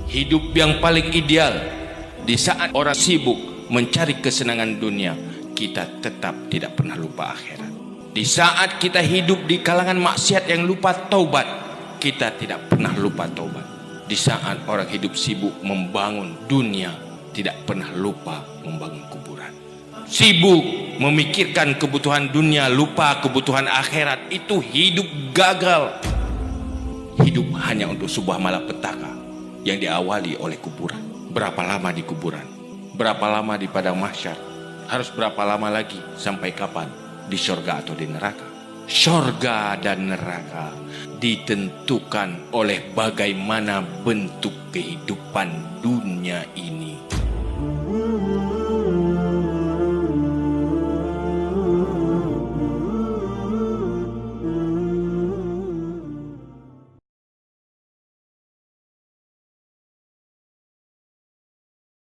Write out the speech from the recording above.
Hidup yang paling ideal di saat orang sibuk mencari kesenangan dunia, kita tetap tidak pernah lupa akhirat. Di saat kita hidup di kalangan maksiat yang lupa taubat, kita tidak pernah lupa taubat. Di saat orang hidup sibuk membangun dunia, tidak pernah lupa membangun kuburan. Sibuk memikirkan kebutuhan dunia, lupa kebutuhan akhirat, itu hidup gagal. Hidup hanya untuk sebuah malapetaka yang diawali oleh kuburan. Berapa lama di kuburan? Berapa lama di padang mahsyar? Harus berapa lama lagi? Sampai kapan? Di surga atau di neraka? Surga dan neraka ditentukan oleh bagaimana bentuk kehidupan dunia ini.